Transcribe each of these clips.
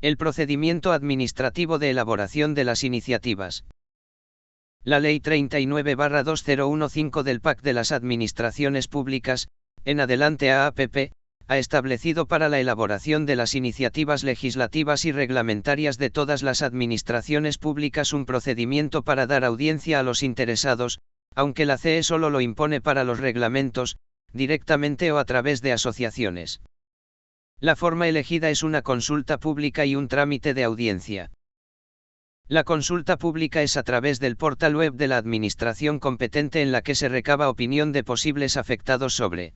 El procedimiento administrativo de elaboración de las iniciativas. La Ley 39/2015 del PAC de las Administraciones Públicas, en adelante AAPP, ha establecido para la elaboración de las iniciativas legislativas y reglamentarias de todas las administraciones públicas un procedimiento para dar audiencia a los interesados, aunque la CE solo lo impone para los reglamentos, directamente o a través de asociaciones. La forma elegida es una consulta pública y un trámite de audiencia. La consulta pública es a través del portal web de la administración competente en la que se recaba opinión de posibles afectados sobre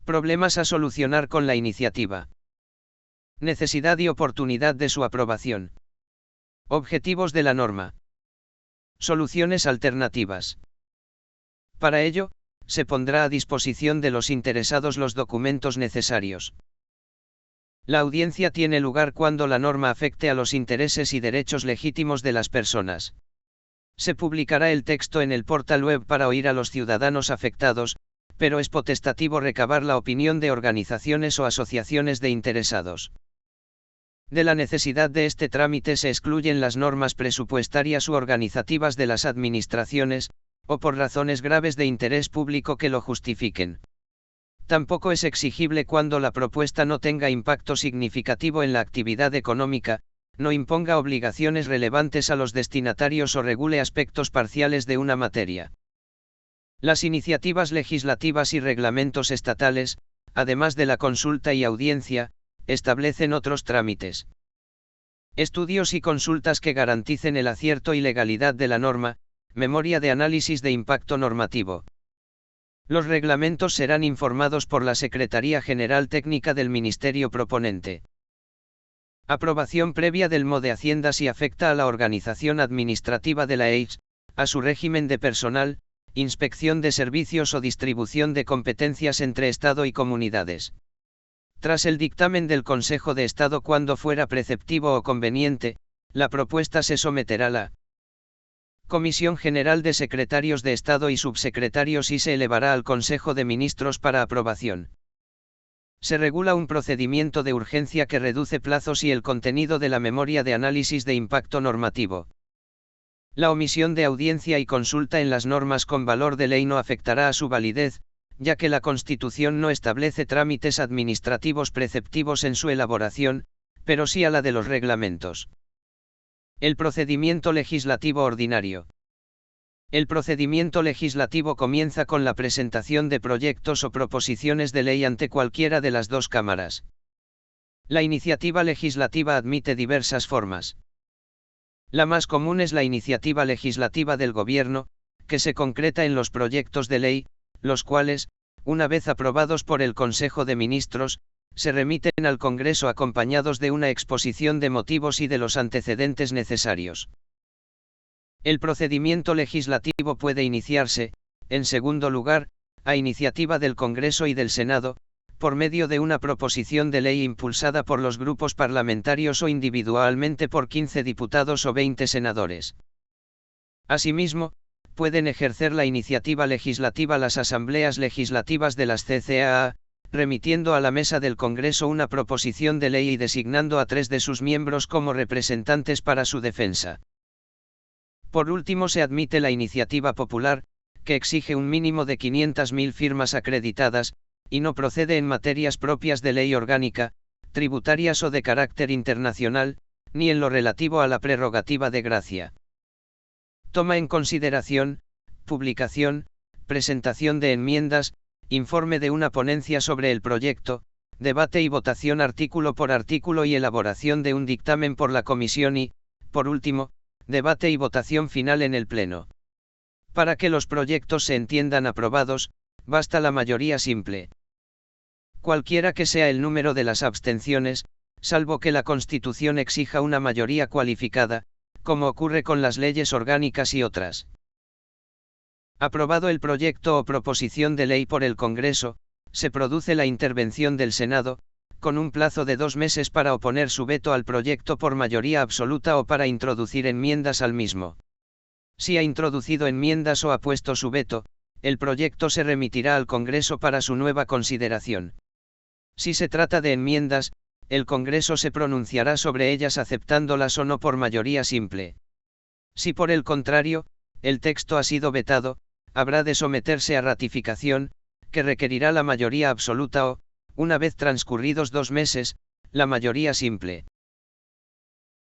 problemas a solucionar con la iniciativa, necesidad y oportunidad de su aprobación, objetivos de la norma, soluciones alternativas. Para ello, se pondrá a disposición de los interesados los documentos necesarios. La audiencia tiene lugar cuando la norma afecte a los intereses y derechos legítimos de las personas. Se publicará el texto en el portal web para oír a los ciudadanos afectados, pero es potestativo recabar la opinión de organizaciones o asociaciones de interesados. De la necesidad de este trámite se excluyen las normas presupuestarias u organizativas de las administraciones, o por razones graves de interés público que lo justifiquen. Tampoco es exigible cuando la propuesta no tenga impacto significativo en la actividad económica, no imponga obligaciones relevantes a los destinatarios o regule aspectos parciales de una materia. Las iniciativas legislativas y reglamentos estatales, además de la consulta y audiencia, establecen otros trámites. Estudios y consultas que garanticen el acierto y legalidad de la norma, memoria de análisis de impacto normativo. Los reglamentos serán informados por la Secretaría General Técnica del Ministerio proponente. Aprobación previa del MO de Hacienda si afecta a la organización administrativa de la EIS, a su régimen de personal, inspección de servicios o distribución de competencias entre Estado y comunidades. Tras el dictamen del Consejo de Estado cuando fuera preceptivo o conveniente, la propuesta se someterá a la Comisión General de Secretarios de Estado y Subsecretarios y se elevará al Consejo de Ministros para aprobación. Se regula un procedimiento de urgencia que reduce plazos y el contenido de la memoria de análisis de impacto normativo. La omisión de audiencia y consulta en las normas con valor de ley no afectará a su validez, ya que la Constitución no establece trámites administrativos preceptivos en su elaboración, pero sí a la de los reglamentos. El procedimiento legislativo ordinario. El procedimiento legislativo comienza con la presentación de proyectos o proposiciones de ley ante cualquiera de las dos cámaras. La iniciativa legislativa admite diversas formas. La más común es la iniciativa legislativa del Gobierno, que se concreta en los proyectos de ley, los cuales, una vez aprobados por el Consejo de Ministros, se remiten al Congreso acompañados de una exposición de motivos y de los antecedentes necesarios. El procedimiento legislativo puede iniciarse, en segundo lugar, a iniciativa del Congreso y del Senado, por medio de una proposición de ley impulsada por los grupos parlamentarios o individualmente por 15 diputados o 20 senadores. Asimismo, pueden ejercer la iniciativa legislativa las asambleas legislativas de las CCAA, remitiendo a la mesa del Congreso una proposición de ley y designando a 3 de sus miembros como representantes para su defensa. Por último se admite la iniciativa popular, que exige un mínimo de 500.000 firmas acreditadas, y no procede en materias propias de ley orgánica, tributarias o de carácter internacional, ni en lo relativo a la prerrogativa de gracia. Toma en consideración, publicación, presentación de enmiendas, informe de una ponencia sobre el proyecto, debate y votación artículo por artículo y elaboración de un dictamen por la comisión y, por último, debate y votación final en el Pleno. Para que los proyectos se entiendan aprobados, basta la mayoría simple. Cualquiera que sea el número de las abstenciones, salvo que la Constitución exija una mayoría cualificada, como ocurre con las leyes orgánicas y otras. Aprobado el proyecto o proposición de ley por el Congreso, se produce la intervención del Senado, con un plazo de 2 meses para oponer su veto al proyecto por mayoría absoluta o para introducir enmiendas al mismo. Si ha introducido enmiendas o ha puesto su veto, el proyecto se remitirá al Congreso para su nueva consideración. Si se trata de enmiendas, el Congreso se pronunciará sobre ellas aceptándolas o no por mayoría simple. Si por el contrario, el texto ha sido vetado, habrá de someterse a ratificación, que requerirá la mayoría absoluta o, una vez transcurridos 2 meses, la mayoría simple.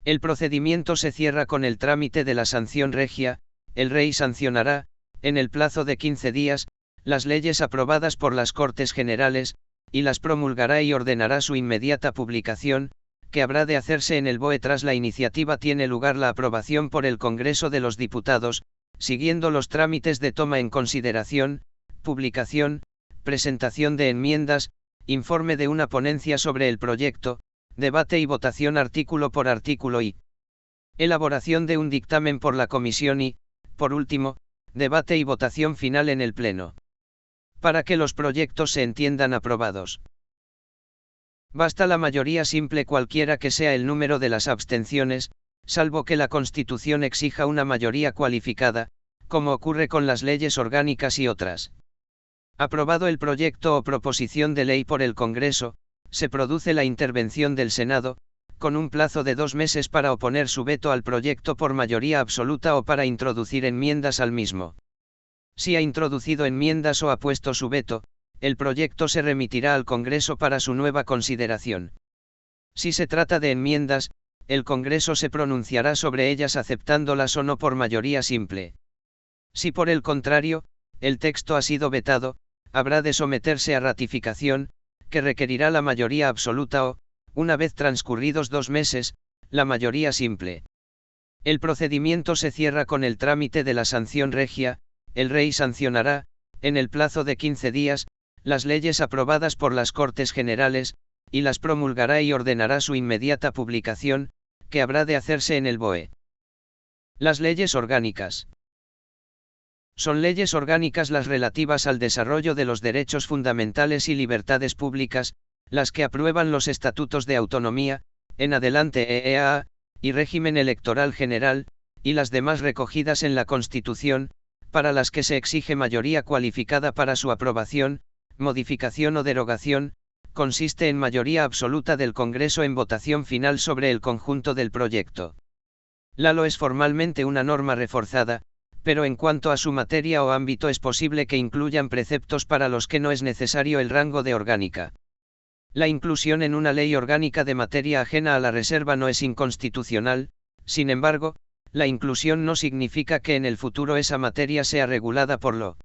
El procedimiento se cierra con el trámite de la sanción regia. El Rey sancionará, en el plazo de 15 días, las leyes aprobadas por las Cortes Generales, y las promulgará y ordenará su inmediata publicación, que habrá de hacerse en el BOE tras la iniciativa tiene lugar la aprobación por el Congreso de los Diputados, siguiendo los trámites de toma en consideración, publicación, presentación de enmiendas, informe de una ponencia sobre el proyecto, debate y votación artículo por artículo y elaboración de un dictamen por la Comisión y, por último, debate y votación final en el Pleno. Para que los proyectos se entiendan aprobados, basta la mayoría simple cualquiera que sea el número de las abstenciones, salvo que la Constitución exija una mayoría cualificada, como ocurre con las leyes orgánicas y otras. Aprobado el proyecto o proposición de ley por el Congreso, se produce la intervención del Senado, con un plazo de 2 meses para oponer su veto al proyecto por mayoría absoluta o para introducir enmiendas al mismo. Si ha introducido enmiendas o ha puesto su veto, el proyecto se remitirá al Congreso para su nueva consideración. Si se trata de enmiendas, el Congreso se pronunciará sobre ellas aceptándolas o no por mayoría simple. Si por el contrario, el texto ha sido vetado, habrá de someterse a ratificación, que requerirá la mayoría absoluta o, una vez transcurridos 2 meses, la mayoría simple. El procedimiento se cierra con el trámite de la sanción regia. El Rey sancionará, en el plazo de 15 días, las leyes aprobadas por las Cortes Generales, y las promulgará y ordenará su inmediata publicación, que habrá de hacerse en el BOE. Las leyes orgánicas. Son leyes orgánicas las relativas al desarrollo de los derechos fundamentales y libertades públicas, las que aprueban los estatutos de autonomía, en adelante EEA, y régimen electoral general, y las demás recogidas en la Constitución, para las que se exige mayoría cualificada para su aprobación, modificación o derogación, consiste en mayoría absoluta del Congreso en votación final sobre el conjunto del proyecto. La LO es formalmente una norma reforzada, pero en cuanto a su materia o ámbito es posible que incluyan preceptos para los que no es necesario el rango de orgánica. La inclusión en una ley orgánica de materia ajena a la reserva no es inconstitucional, sin embargo, la inclusión no significa que en el futuro esa materia sea regulada por LO.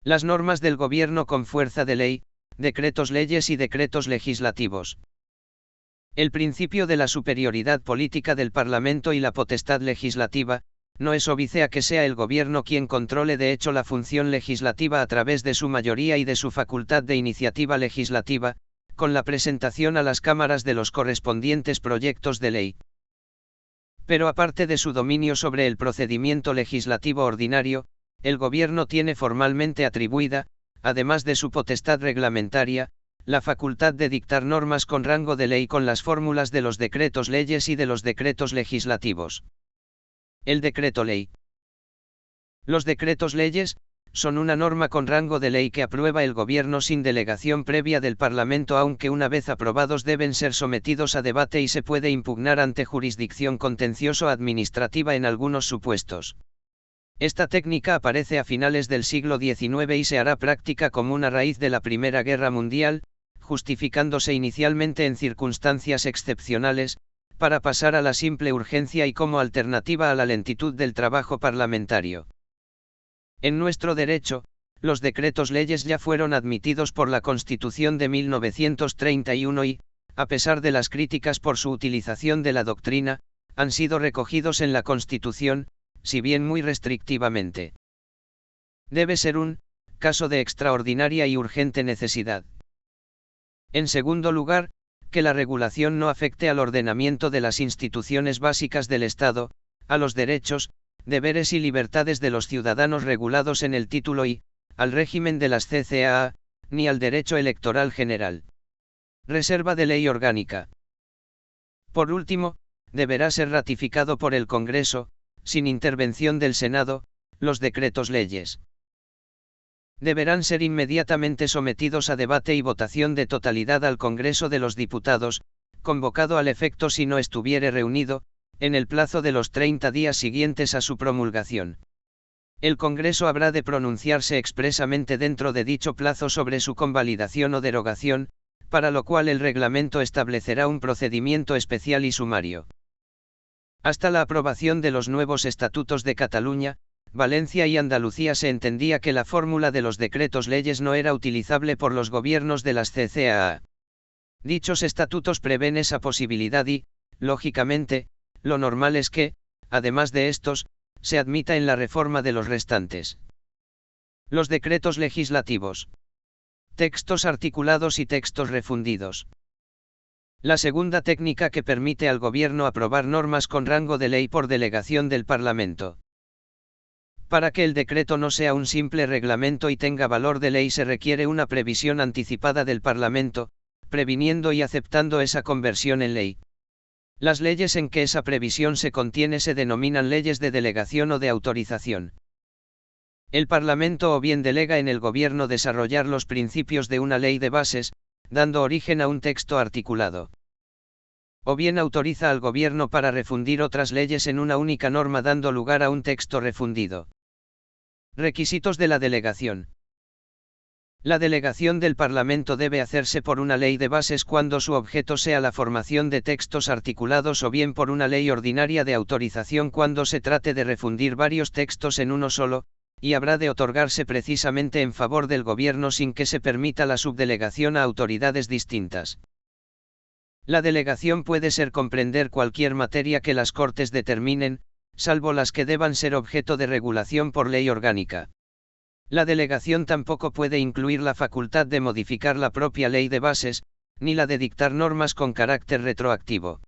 Las normas del Gobierno con fuerza de ley, decretos leyes y decretos legislativos. El principio de la superioridad política del Parlamento y la potestad legislativa, no es óbice a que sea el Gobierno quien controle de hecho la función legislativa a través de su mayoría y de su facultad de iniciativa legislativa, con la presentación a las cámaras de los correspondientes proyectos de ley. Pero aparte de su dominio sobre el procedimiento legislativo ordinario, el Gobierno tiene formalmente atribuida, además de su potestad reglamentaria, la facultad de dictar normas con rango de ley con las fórmulas de los decretos leyes y de los decretos legislativos. El decreto ley. Los decretos leyes son una norma con rango de ley que aprueba el Gobierno sin delegación previa del Parlamento, aunque una vez aprobados deben ser sometidos a debate y se puede impugnar ante jurisdicción contencioso-administrativa en algunos supuestos. Esta técnica aparece a finales del siglo XIX y se hará práctica común a raíz de la Primera Guerra Mundial, justificándose inicialmente en circunstancias excepcionales, para pasar a la simple urgencia y como alternativa a la lentitud del trabajo parlamentario. En nuestro derecho, los decretos leyes ya fueron admitidos por la Constitución de 1931 y, a pesar de las críticas por su utilización de la doctrina, han sido recogidos en la Constitución, si bien muy restrictivamente. Debe ser un caso de extraordinaria y urgente necesidad. En segundo lugar, que la regulación no afecte al ordenamiento de las instituciones básicas del Estado, a los derechos, deberes y libertades de los ciudadanos regulados en el título I, al régimen de las CCAA, ni al derecho electoral general. Reserva de ley orgánica. Por último, deberá ser ratificado por el Congreso, sin intervención del Senado, los decretos leyes. deberán ser inmediatamente sometidos a debate y votación de totalidad al Congreso de los Diputados, convocado al efecto si no estuviere reunido, en el plazo de los 30 días siguientes a su promulgación. El Congreso habrá de pronunciarse expresamente dentro de dicho plazo sobre su convalidación o derogación, para lo cual el reglamento establecerá un procedimiento especial y sumario. Hasta la aprobación de los nuevos estatutos de Cataluña, Valencia y Andalucía se entendía que la fórmula de los decretos leyes no era utilizable por los gobiernos de las CCAA. Dichos estatutos prevén esa posibilidad y, lógicamente, lo normal es que, además de estos, se admita en la reforma de los restantes. Los decretos legislativos. Textos articulados y textos refundidos. La segunda técnica que permite al Gobierno aprobar normas con rango de ley por delegación del Parlamento. Para que el decreto no sea un simple reglamento y tenga valor de ley se requiere una previsión anticipada del Parlamento, previniendo y aceptando esa conversión en ley. Las leyes en que esa previsión se contiene se denominan leyes de delegación o de autorización. El Parlamento o bien delega en el Gobierno desarrollar los principios de una ley de bases, dando origen a un texto articulado. O bien autoriza al Gobierno para refundir otras leyes en una única norma dando lugar a un texto refundido. Requisitos de la delegación. La delegación del Parlamento debe hacerse por una ley de bases cuando su objeto sea la formación de textos articulados o bien por una ley ordinaria de autorización cuando se trate de refundir varios textos en uno solo, y habrá de otorgarse precisamente en favor del Gobierno sin que se permita la subdelegación a autoridades distintas. La delegación puede ser comprender cualquier materia que las Cortes determinen, salvo las que deban ser objeto de regulación por ley orgánica. La delegación tampoco puede incluir la facultad de modificar la propia ley de bases, ni la de dictar normas con carácter retroactivo.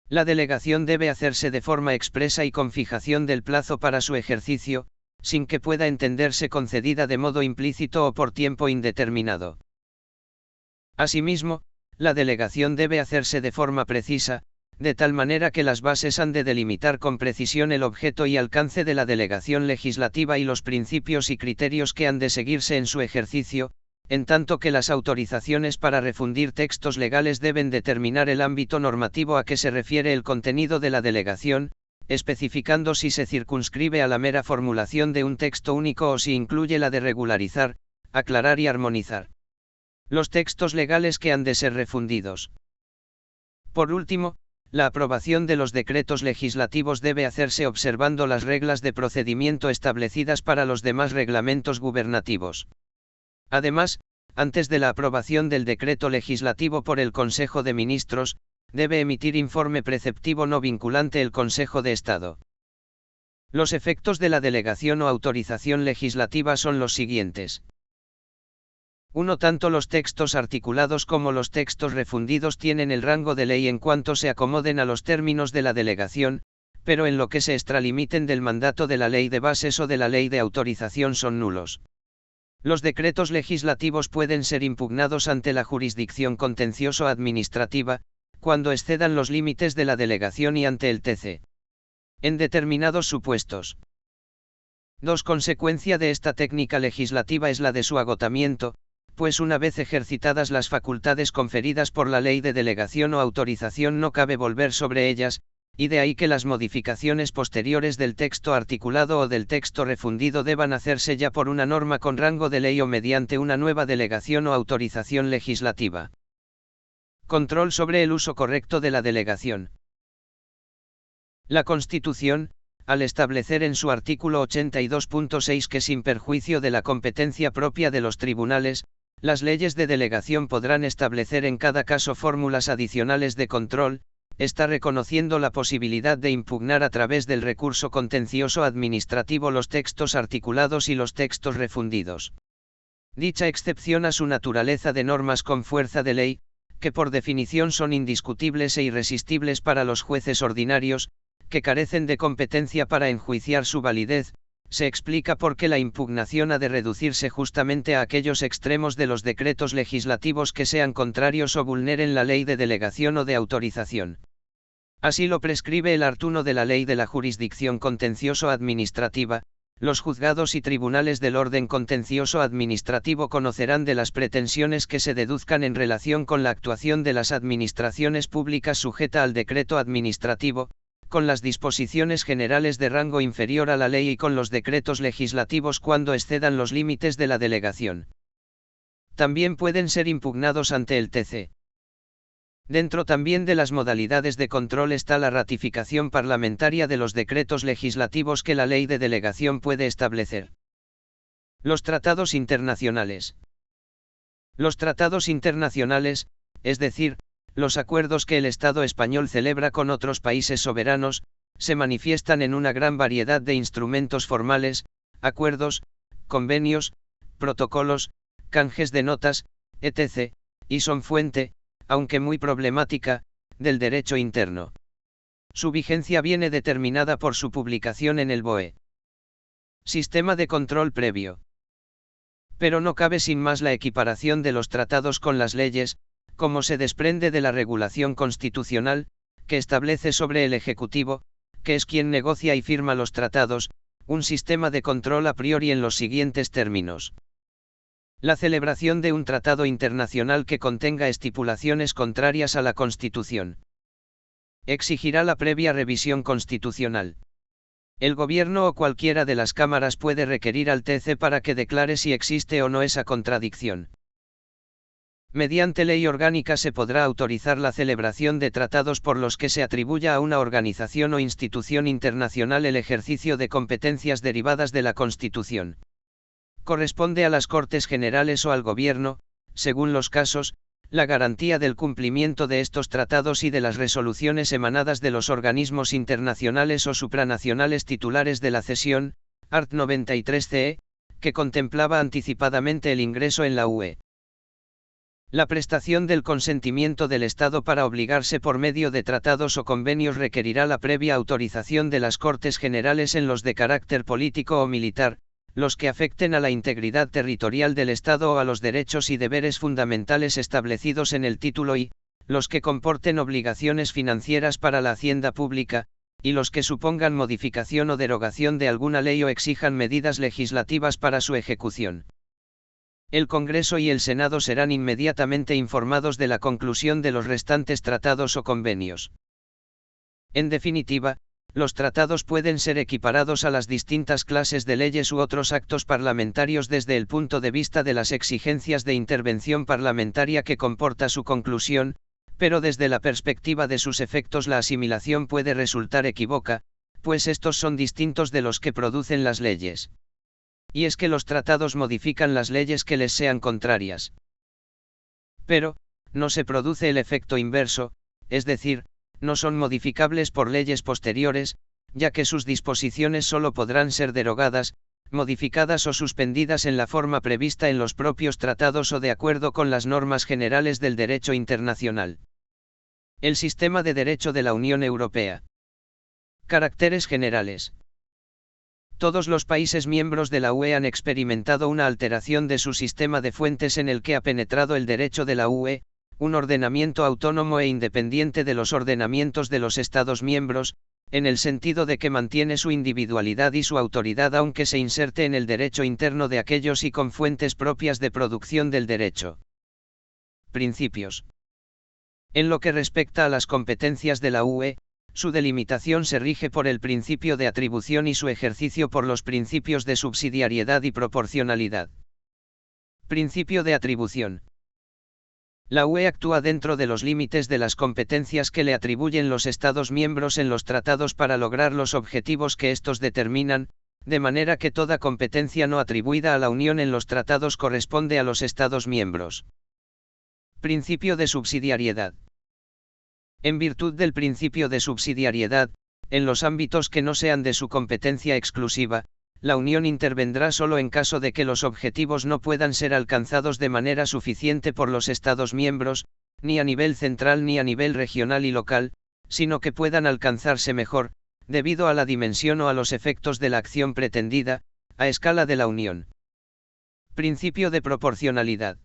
La delegación debe hacerse de forma expresa y con fijación del plazo para su ejercicio, sin que pueda entenderse concedida de modo implícito o por tiempo indeterminado. Asimismo, la delegación debe hacerse de forma precisa, de tal manera que las bases han de delimitar con precisión el objeto y alcance de la delegación legislativa y los principios y criterios que han de seguirse en su ejercicio, en tanto que las autorizaciones para refundir textos legales deben determinar el ámbito normativo a que se refiere el contenido de la delegación, especificando si se circunscribe a la mera formulación de un texto único o si incluye la de regularizar, aclarar y armonizar los textos legales que han de ser refundidos. Por último, la aprobación de los decretos legislativos debe hacerse observando las reglas de procedimiento establecidas para los demás reglamentos gubernativos. Además, antes de la aprobación del decreto legislativo por el Consejo de Ministros, debe emitir informe preceptivo no vinculante el Consejo de Estado. Los efectos de la delegación o autorización legislativa son los siguientes. 1. Tanto los textos articulados como los textos refundidos tienen el rango de ley en cuanto se acomoden a los términos de la delegación, pero en lo que se extralimiten del mandato de la ley de bases o de la ley de autorización son nulos. Los decretos legislativos pueden ser impugnados ante la jurisdicción contencioso-administrativa, cuando excedan los límites de la delegación y ante el TC. En determinados supuestos. 2. Consecuencia de esta técnica legislativa es la de su agotamiento, pues una vez ejercitadas las facultades conferidas por la ley de delegación o autorización no cabe volver sobre ellas, y de ahí que las modificaciones posteriores del texto articulado o del texto refundido deban hacerse ya por una norma con rango de ley o mediante una nueva delegación o autorización legislativa. Control sobre el uso correcto de la delegación. La Constitución, al establecer en su artículo 82.6 que sin perjuicio de la competencia propia de los tribunales, las leyes de delegación podrán establecer en cada caso fórmulas adicionales de control, está reconociendo la posibilidad de impugnar a través del recurso contencioso administrativo los textos articulados y los textos refundidos. Dicha excepción a su naturaleza de normas con fuerza de ley, que por definición son indiscutibles e irresistibles para los jueces ordinarios, que carecen de competencia para enjuiciar su validez, se explica por qué la impugnación ha de reducirse justamente a aquellos extremos de los decretos legislativos que sean contrarios o vulneren la ley de delegación o de autorización. Así lo prescribe el art. 1 de la Ley de la Jurisdicción Contencioso-Administrativa, Los juzgados y tribunales del orden contencioso administrativo conocerán de las pretensiones que se deduzcan en relación con la actuación de las administraciones públicas sujeta al decreto administrativo, con las disposiciones generales de rango inferior a la ley y con los decretos legislativos cuando excedan los límites de la delegación. También pueden ser impugnados ante el TC. Dentro también de las modalidades de control está la ratificación parlamentaria de los decretos legislativos que la ley de delegación puede establecer. Los tratados internacionales. Los tratados internacionales, es decir, los acuerdos que el Estado español celebra con otros países soberanos, se manifiestan en una gran variedad de instrumentos formales, acuerdos, convenios, protocolos, canjes de notas, etc., y son fuente, aunque muy problemática, del derecho interno. Su vigencia viene determinada por su publicación en el BOE. Sistema de control previo. Pero no cabe sin más la equiparación de los tratados con las leyes, como se desprende de la regulación constitucional, que establece sobre el Ejecutivo, que es quien negocia y firma los tratados, un sistema de control a priori en los siguientes términos. La celebración de un tratado internacional que contenga estipulaciones contrarias a la Constitución exigirá la previa revisión constitucional. El Gobierno o cualquiera de las cámaras puede requerir al TC para que declare si existe o no esa contradicción. Mediante ley orgánica se podrá autorizar la celebración de tratados por los que se atribuya a una organización o institución internacional el ejercicio de competencias derivadas de la Constitución. Corresponde a las Cortes Generales o al Gobierno, según los casos, la garantía del cumplimiento de estos tratados y de las resoluciones emanadas de los organismos internacionales o supranacionales titulares de la cesión, art. 93-CE, que contemplaba anticipadamente el ingreso en la UE. La prestación del consentimiento del Estado para obligarse por medio de tratados o convenios requerirá la previa autorización de las Cortes Generales en los de carácter político o militar, los que afecten a la integridad territorial del Estado o a los derechos y deberes fundamentales establecidos en el título I, los que comporten obligaciones financieras para la hacienda pública, y los que supongan modificación o derogación de alguna ley o exijan medidas legislativas para su ejecución. El Congreso y el Senado serán inmediatamente informados de la conclusión de los restantes tratados o convenios. En definitiva, los tratados pueden ser equiparados a las distintas clases de leyes u otros actos parlamentarios desde el punto de vista de las exigencias de intervención parlamentaria que comporta su conclusión, pero desde la perspectiva de sus efectos la asimilación puede resultar equívoca, pues estos son distintos de los que producen las leyes. Y es que los tratados modifican las leyes que les sean contrarias. Pero, no se produce el efecto inverso, es decir, no son modificables por leyes posteriores, ya que sus disposiciones solo podrán ser derogadas, modificadas o suspendidas en la forma prevista en los propios tratados o de acuerdo con las normas generales del derecho internacional. El sistema de derecho de la Unión Europea. Caracteres generales. Todos los países miembros de la UE han experimentado una alteración de su sistema de fuentes en el que ha penetrado el derecho de la UE, un ordenamiento autónomo e independiente de los ordenamientos de los Estados miembros, en el sentido de que mantiene su individualidad y su autoridad aunque se inserte en el derecho interno de aquellos y con fuentes propias de producción del derecho. Principios. En lo que respecta a las competencias de la UE, su delimitación se rige por el principio de atribución y su ejercicio por los principios de subsidiariedad y proporcionalidad. Principio de atribución. La UE actúa dentro de los límites de las competencias que le atribuyen los Estados miembros en los tratados para lograr los objetivos que estos determinan, de manera que toda competencia no atribuida a la Unión en los tratados corresponde a los Estados miembros. Principio de subsidiariedad. En virtud del principio de subsidiariedad, en los ámbitos que no sean de su competencia exclusiva, la Unión intervendrá solo en caso de que los objetivos no puedan ser alcanzados de manera suficiente por los Estados miembros, ni a nivel central ni a nivel regional y local, sino que puedan alcanzarse mejor, debido a la dimensión o a los efectos de la acción pretendida, a escala de la Unión. Principio de proporcionalidad.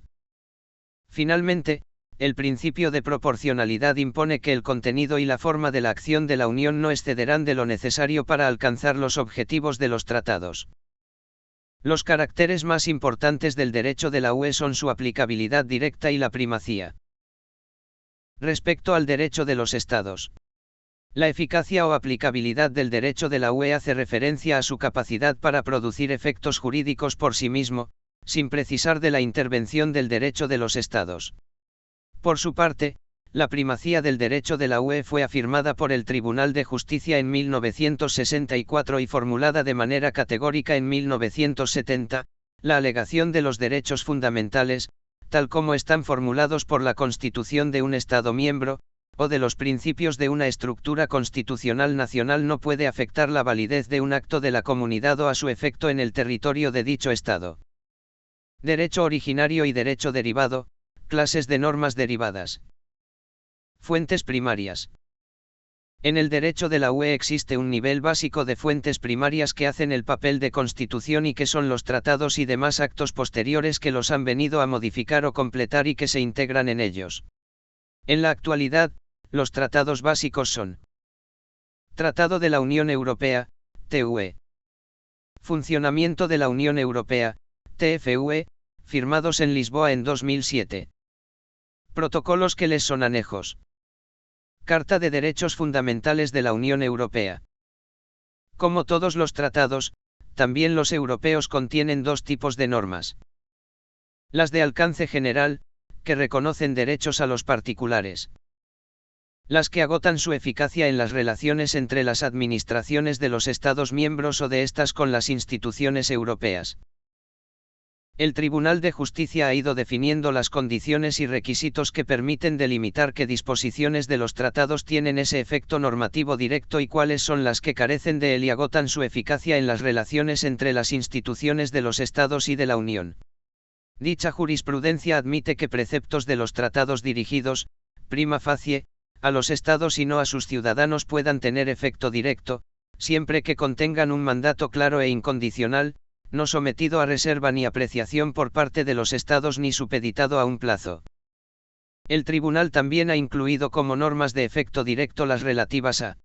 Finalmente, el principio de proporcionalidad impone que el contenido y la forma de la acción de la Unión no excederán de lo necesario para alcanzar los objetivos de los tratados. Los caracteres más importantes del derecho de la UE son su aplicabilidad directa y la primacía. Respecto al derecho de los Estados. La eficacia o aplicabilidad del derecho de la UE hace referencia a su capacidad para producir efectos jurídicos por sí mismo, sin precisar de la intervención del derecho de los Estados. Por su parte, la primacía del derecho de la UE fue afirmada por el Tribunal de Justicia en 1964 y formulada de manera categórica en 1970, la alegación de los derechos fundamentales, tal como están formulados por la Constitución de un Estado miembro, o de los principios de una estructura constitucional nacional no puede afectar la validez de un acto de la comunidad o a su efecto en el territorio de dicho Estado. Derecho originario y derecho derivado, clases de normas derivadas. Fuentes primarias. En el derecho de la UE existe un nivel básico de fuentes primarias que hacen el papel de constitución y que son los tratados y demás actos posteriores que los han venido a modificar o completar y que se integran en ellos. En la actualidad, los tratados básicos son: Tratado de la Unión Europea, TUE. Funcionamiento de la Unión Europea, TFUE, firmados en Lisboa en 2007. Protocolos que les son anejos. Carta de Derechos Fundamentales de la Unión Europea. Como todos los tratados, también los europeos contienen dos tipos de normas. Las de alcance general, que reconocen derechos a los particulares. Las que agotan su eficacia en las relaciones entre las administraciones de los Estados miembros o de estas con las instituciones europeas. El Tribunal de Justicia ha ido definiendo las condiciones y requisitos que permiten delimitar qué disposiciones de los tratados tienen ese efecto normativo directo y cuáles son las que carecen de él y agotan su eficacia en las relaciones entre las instituciones de los Estados y de la Unión. Dicha jurisprudencia admite que preceptos de los tratados dirigidos, prima facie, a los Estados y no a sus ciudadanos puedan tener efecto directo, siempre que contengan un mandato claro e incondicional, no sometido a reserva ni apreciación por parte de los Estados ni supeditado a un plazo. El Tribunal también ha incluido como normas de efecto directo las relativas a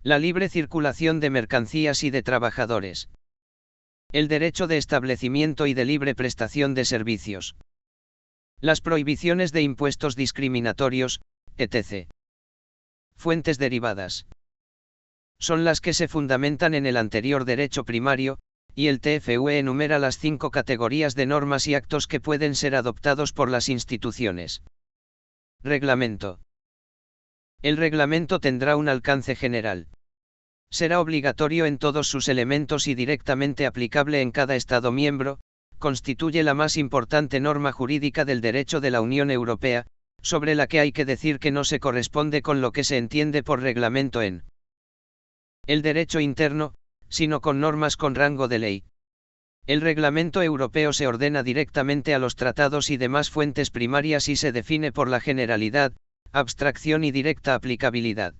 la libre circulación de mercancías y de trabajadores, el derecho de establecimiento y de libre prestación de servicios, las prohibiciones de impuestos discriminatorios, etc. Fuentes derivadas. Son las que se fundamentan en el anterior derecho primario, y el TFUE enumera las 5 categorías de normas y actos que pueden ser adoptados por las instituciones. Reglamento. El reglamento tendrá un alcance general. Será obligatorio en todos sus elementos y directamente aplicable en cada Estado miembro, constituye la más importante norma jurídica del derecho de la Unión Europea, sobre la que hay que decir que no se corresponde con lo que se entiende por reglamento en el derecho interno, sino con normas con rango de ley. El reglamento europeo se ordena directamente a los tratados y demás fuentes primarias y se define por la generalidad, abstracción y directa aplicabilidad.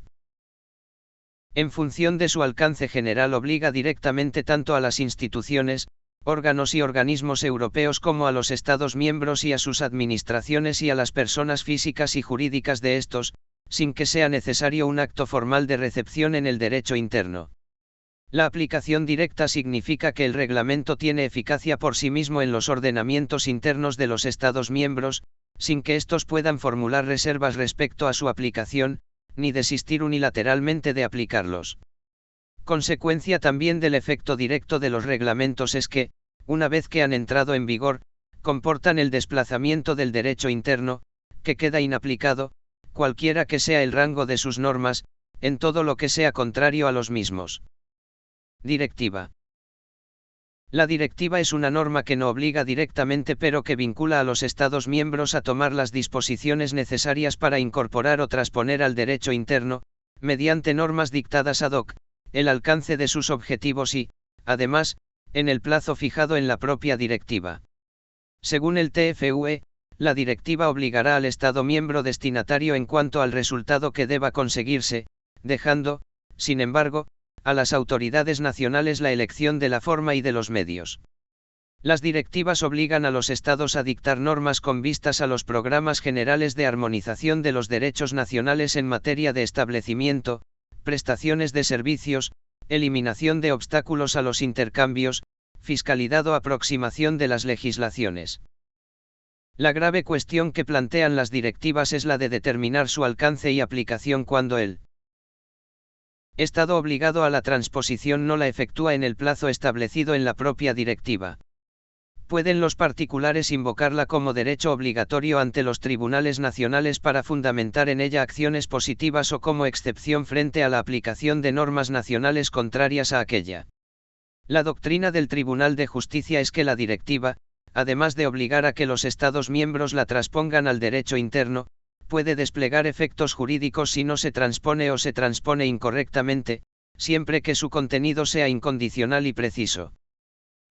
En función de su alcance general obliga directamente tanto a las instituciones, órganos y organismos europeos como a los Estados miembros y a sus administraciones y a las personas físicas y jurídicas de estos, sin que sea necesario un acto formal de recepción en el derecho interno. La aplicación directa significa que el reglamento tiene eficacia por sí mismo en los ordenamientos internos de los Estados miembros, sin que éstos puedan formular reservas respecto a su aplicación, ni desistir unilateralmente de aplicarlos. Consecuencia también del efecto directo de los reglamentos es que, una vez que han entrado en vigor, comportan el desplazamiento del derecho interno, que queda inaplicado, cualquiera que sea el rango de sus normas, en todo lo que sea contrario a los mismos. Directiva. La directiva es una norma que no obliga directamente pero que vincula a los Estados miembros a tomar las disposiciones necesarias para incorporar o trasponer al derecho interno, mediante normas dictadas ad hoc, el alcance de sus objetivos y, además, en el plazo fijado en la propia directiva. Según el TFUE, la directiva obligará al Estado miembro destinatario en cuanto al resultado que deba conseguirse, dejando, sin embargo, a las autoridades nacionales la elección de la forma y de los medios. Las directivas obligan a los Estados a dictar normas con vistas a los programas generales de armonización de los derechos nacionales en materia de establecimiento, prestaciones de servicios, eliminación de obstáculos a los intercambios, fiscalidad o aproximación de las legislaciones. La grave cuestión que plantean las directivas es la de determinar su alcance y aplicación cuando el Estado obligado a la transposición no la efectúa en el plazo establecido en la propia directiva. Pueden los particulares invocarla como derecho obligatorio ante los tribunales nacionales para fundamentar en ella acciones positivas o como excepción frente a la aplicación de normas nacionales contrarias a aquella. La doctrina del Tribunal de Justicia es que la directiva, además de obligar a que los Estados miembros la transpongan al derecho interno, puede desplegar efectos jurídicos si no se transpone o se transpone incorrectamente, siempre que su contenido sea incondicional y preciso.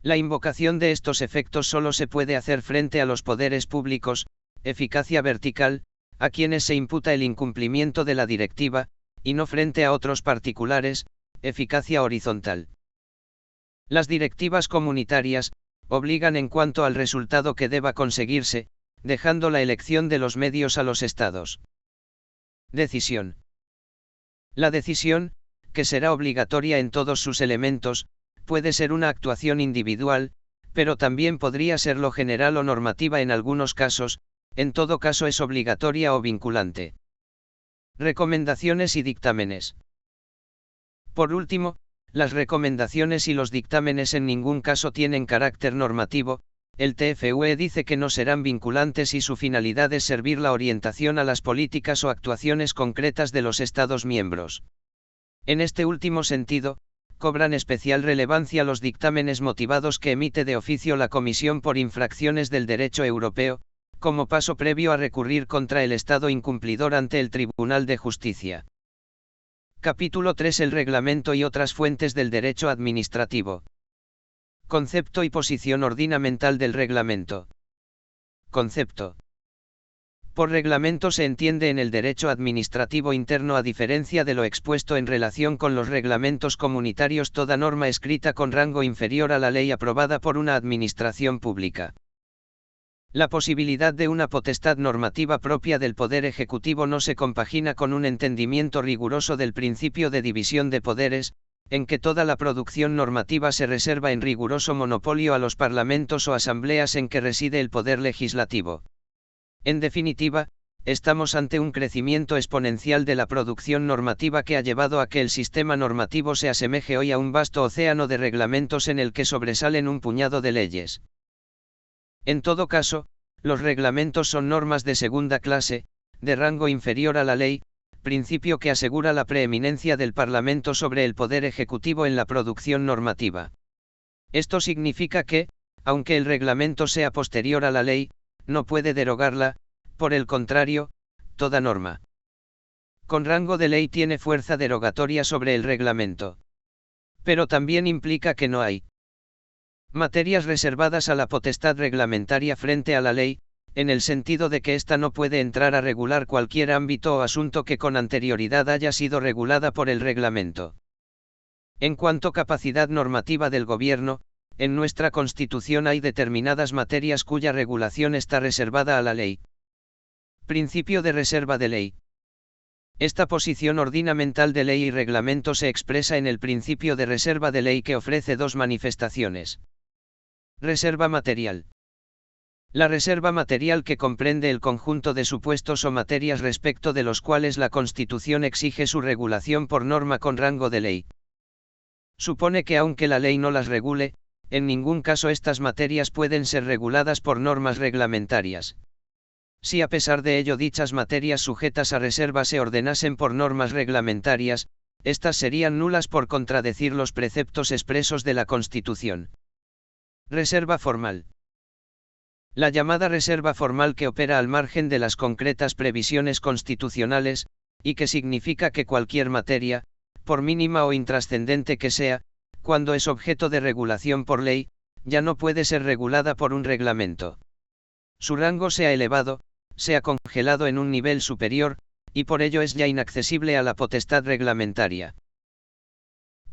La invocación de estos efectos solo se puede hacer frente a los poderes públicos, eficacia vertical, a quienes se imputa el incumplimiento de la directiva, y no frente a otros particulares, eficacia horizontal. Las directivas comunitarias obligan en cuanto al resultado que deba conseguirse, dejando la elección de los medios a los Estados. Decisión. La decisión, que será obligatoria en todos sus elementos, puede ser una actuación individual, pero también podría serlo general o normativa en algunos casos, en todo caso es obligatoria o vinculante. Recomendaciones y dictámenes. Por último, las recomendaciones y los dictámenes en ningún caso tienen carácter normativo. El TFUE dice que no serán vinculantes y su finalidad es servir la orientación a las políticas o actuaciones concretas de los Estados miembros. En este último sentido, cobran especial relevancia los dictámenes motivados que emite de oficio la Comisión por infracciones del derecho europeo, como paso previo a recurrir contra el Estado incumplidor ante el Tribunal de Justicia. Capítulo 3. El reglamento y otras fuentes del derecho administrativo. Concepto y posición ordinamental del reglamento. Concepto. Por reglamento se entiende en el derecho administrativo interno, a diferencia de lo expuesto en relación con los reglamentos comunitarios, toda norma escrita con rango inferior a la ley aprobada por una administración pública. La posibilidad de una potestad normativa propia del Poder Ejecutivo no se compagina con un entendimiento riguroso del principio de división de poderes, en que toda la producción normativa se reserva en riguroso monopolio a los parlamentos o asambleas en que reside el poder legislativo. En definitiva, estamos ante un crecimiento exponencial de la producción normativa que ha llevado a que el sistema normativo se asemeje hoy a un vasto océano de reglamentos en el que sobresalen un puñado de leyes. En todo caso, los reglamentos son normas de segunda clase, de rango inferior a la ley, principio que asegura la preeminencia del Parlamento sobre el Poder Ejecutivo en la producción normativa. Esto significa que, aunque el reglamento sea posterior a la ley, no puede derogarla, por el contrario, toda norma con rango de ley tiene fuerza derogatoria sobre el reglamento. Pero también implica que no hay materias reservadas a la potestad reglamentaria frente a la ley, en el sentido de que ésta no puede entrar a regular cualquier ámbito o asunto que con anterioridad haya sido regulada por el reglamento. En cuanto a capacidad normativa del gobierno, en nuestra Constitución hay determinadas materias cuya regulación está reservada a la ley. Principio de reserva de ley. Esta posición ordinamental de ley y reglamento se expresa en el principio de reserva de ley, que ofrece dos manifestaciones. Reserva material. La reserva material, que comprende el conjunto de supuestos o materias respecto de los cuales la Constitución exige su regulación por norma con rango de ley. Supone que aunque la ley no las regule, en ningún caso estas materias pueden ser reguladas por normas reglamentarias. Si a pesar de ello dichas materias sujetas a reserva se ordenasen por normas reglamentarias, éstas serían nulas por contradecir los preceptos expresos de la Constitución. Reserva formal. La llamada reserva formal, que opera al margen de las concretas previsiones constitucionales, y que significa que cualquier materia, por mínima o intrascendente que sea, cuando es objeto de regulación por ley, ya no puede ser regulada por un reglamento. Su rango se ha elevado, se ha congelado en un nivel superior, y por ello es ya inaccesible a la potestad reglamentaria.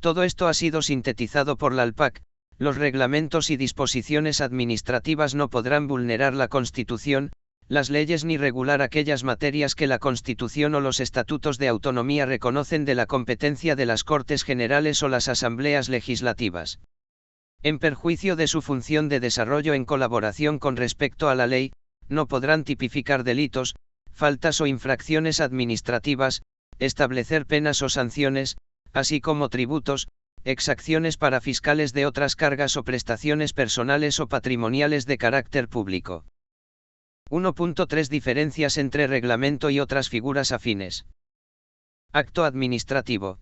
Todo esto ha sido sintetizado por la LPAC. Los reglamentos y disposiciones administrativas no podrán vulnerar la Constitución, las leyes, ni regular aquellas materias que la Constitución o los estatutos de autonomía reconocen de la competencia de las Cortes Generales o las asambleas legislativas. En perjuicio de su función de desarrollo en colaboración con respecto a la ley, no podrán tipificar delitos, faltas o infracciones administrativas, establecer penas o sanciones, así como tributos, exacciones para fiscales de otras cargas o prestaciones personales o patrimoniales de carácter público. 1.3 Diferencias entre reglamento y otras figuras afines. Acto administrativo.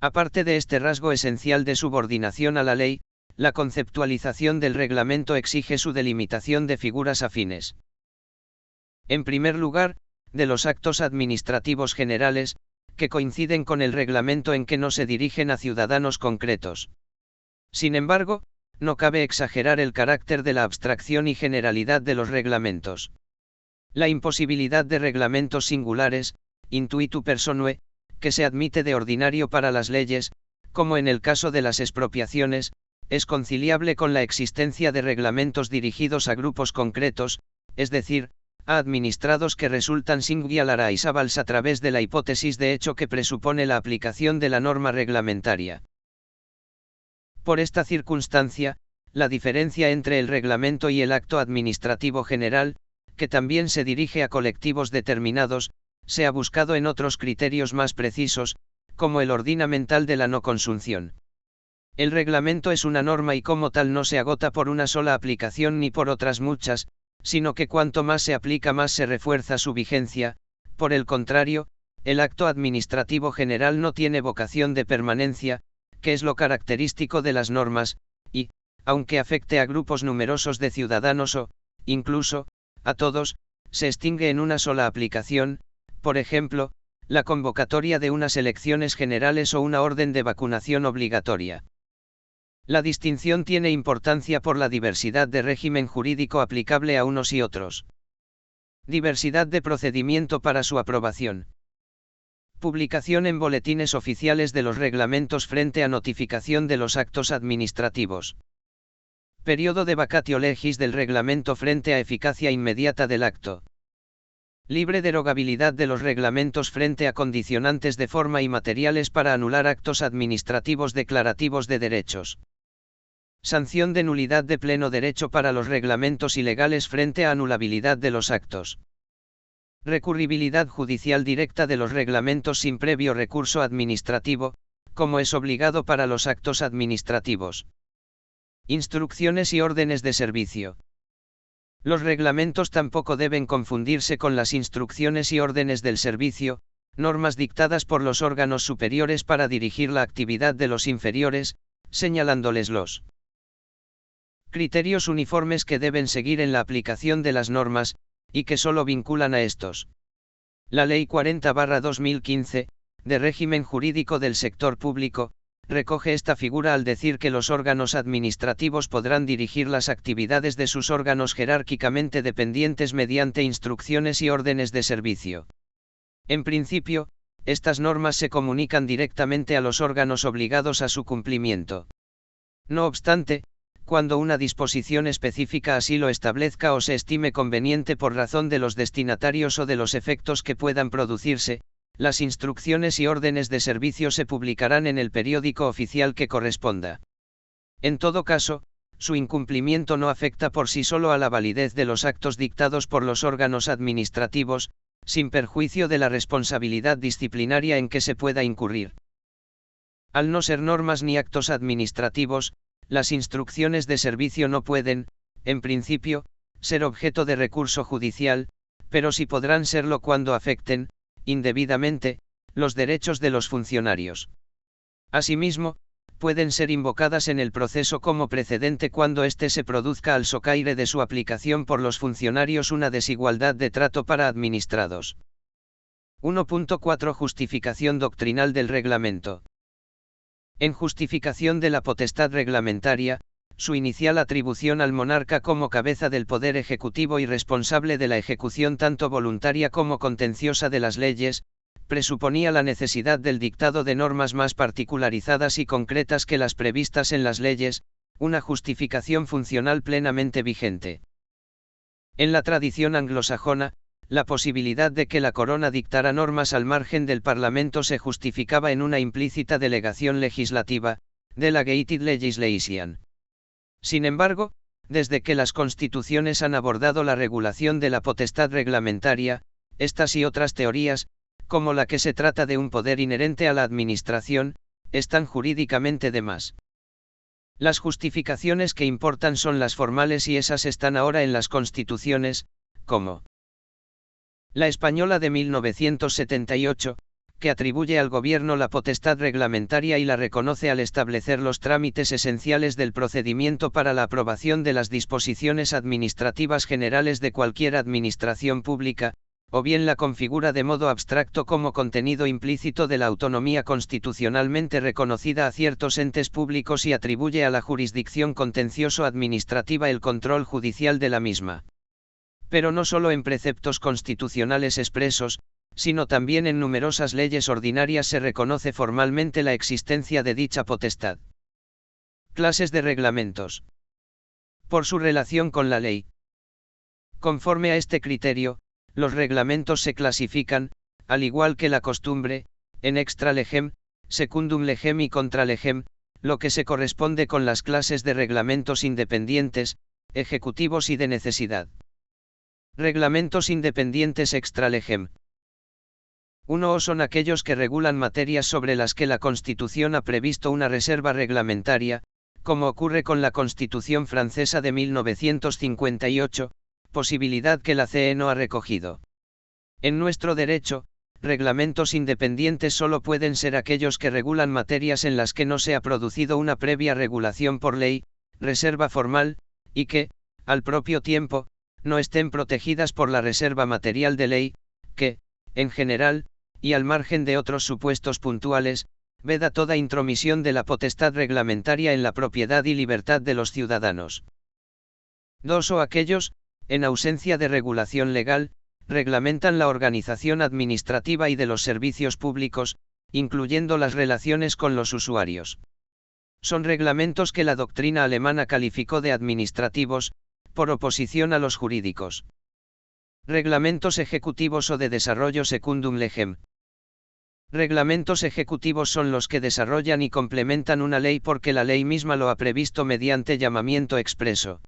Aparte de este rasgo esencial de subordinación a la ley, la conceptualización del reglamento exige su delimitación de figuras afines. En primer lugar, de los actos administrativos generales, que coinciden con el reglamento en que no se dirigen a ciudadanos concretos. Sin embargo, no cabe exagerar el carácter de la abstracción y generalidad de los reglamentos. La imposibilidad de reglamentos singulares, intuitu personae, que se admite de ordinario para las leyes, como en el caso de las expropiaciones, es conciliable con la existencia de reglamentos dirigidos a grupos concretos, es decir, a administrados que resultan singularizables a través de la hipótesis de hecho que presupone la aplicación de la norma reglamentaria. Por esta circunstancia, la diferencia entre el reglamento y el acto administrativo general, que también se dirige a colectivos determinados, se ha buscado en otros criterios más precisos, como el ordinamental de la no consunción. El reglamento es una norma y como tal no se agota por una sola aplicación ni por otras muchas, sino que cuanto más se aplica más se refuerza su vigencia. Por el contrario, el acto administrativo general no tiene vocación de permanencia, que es lo característico de las normas, y, aunque afecte a grupos numerosos de ciudadanos o, incluso, a todos, se extingue en una sola aplicación, por ejemplo, la convocatoria de unas elecciones generales o una orden de vacunación obligatoria. La distinción tiene importancia por la diversidad de régimen jurídico aplicable a unos y otros. Diversidad de procedimiento para su aprobación. Publicación en boletines oficiales de los reglamentos frente a notificación de los actos administrativos. Periodo de vacatio legis del reglamento frente a eficacia inmediata del acto. Libre derogabilidad de los reglamentos frente a condicionantes de forma y materiales para anular actos administrativos declarativos de derechos. Sanción de nulidad de pleno derecho para los reglamentos ilegales frente a anulabilidad de los actos. Recurribilidad judicial directa de los reglamentos sin previo recurso administrativo, como es obligado para los actos administrativos. Instrucciones y órdenes de servicio. Los reglamentos tampoco deben confundirse con las instrucciones y órdenes del servicio, normas dictadas por los órganos superiores para dirigir la actividad de los inferiores, señalándoles los criterios uniformes que deben seguir en la aplicación de las normas, y que solo vinculan a estos. La Ley 40/2015, de régimen jurídico del sector público, recoge esta figura al decir que los órganos administrativos podrán dirigir las actividades de sus órganos jerárquicamente dependientes mediante instrucciones y órdenes de servicio. En principio, estas normas se comunican directamente a los órganos obligados a su cumplimiento. No obstante, cuando una disposición específica así lo establezca o se estime conveniente por razón de los destinatarios o de los efectos que puedan producirse, las instrucciones y órdenes de servicio se publicarán en el periódico oficial que corresponda. En todo caso, su incumplimiento no afecta por sí solo a la validez de los actos dictados por los órganos administrativos, sin perjuicio de la responsabilidad disciplinaria en que se pueda incurrir. Al no ser normas ni actos administrativos, las instrucciones de servicio no pueden, en principio, ser objeto de recurso judicial, pero sí podrán serlo cuando afecten, indebidamente, los derechos de los funcionarios. Asimismo, pueden ser invocadas en el proceso como precedente cuando éste se produzca al socaire de su aplicación por los funcionarios una desigualdad de trato para administrados. 1.4 Justificación doctrinal del reglamento. En justificación de la potestad reglamentaria, su inicial atribución al monarca como cabeza del poder ejecutivo y responsable de la ejecución tanto voluntaria como contenciosa de las leyes, presuponía la necesidad del dictado de normas más particularizadas y concretas que las previstas en las leyes, una justificación funcional plenamente vigente. En la tradición anglosajona, la posibilidad de que la corona dictara normas al margen del Parlamento se justificaba en una implícita delegación legislativa, Delegated Legislation. Sin embargo, desde que las constituciones han abordado la regulación de la potestad reglamentaria, estas y otras teorías, como la que se trata de un poder inherente a la administración, están jurídicamente de más. Las justificaciones que importan son las formales y esas están ahora en las constituciones, como la española de 1978, que atribuye al gobierno la potestad reglamentaria y la reconoce al establecer los trámites esenciales del procedimiento para la aprobación de las disposiciones administrativas generales de cualquier administración pública, o bien la configura de modo abstracto como contenido implícito de la autonomía constitucionalmente reconocida a ciertos entes públicos y atribuye a la jurisdicción contencioso-administrativa el control judicial de la misma. Pero no solo en preceptos constitucionales expresos, sino también en numerosas leyes ordinarias se reconoce formalmente la existencia de dicha potestad. Clases de reglamentos. Por su relación con la ley. Conforme a este criterio, los reglamentos se clasifican, al igual que la costumbre, en extra legem, secundum legem y contra legem, lo que se corresponde con las clases de reglamentos independientes, ejecutivos y de necesidad. Reglamentos independientes extra legem. 1. Son aquellos que regulan materias sobre las que la Constitución ha previsto una reserva reglamentaria, como ocurre con la Constitución francesa de 1958, posibilidad que la CE no ha recogido. En nuestro derecho, reglamentos independientes solo pueden ser aquellos que regulan materias en las que no se ha producido una previa regulación por ley, reserva formal, y que, al propio tiempo, no estén protegidas por la reserva material de ley, que, en general, y al margen de otros supuestos puntuales, veda toda intromisión de la potestad reglamentaria en la propiedad y libertad de los ciudadanos. 2. O aquellos, en ausencia de regulación legal, reglamentan la organización administrativa y de los servicios públicos, incluyendo las relaciones con los usuarios. Son reglamentos que la doctrina alemana calificó de administrativos, por oposición a los jurídicos. Reglamentos ejecutivos o de desarrollo secundum legem. Reglamentos ejecutivos son los que desarrollan y complementan una ley porque la ley misma lo ha previsto mediante llamamiento expreso.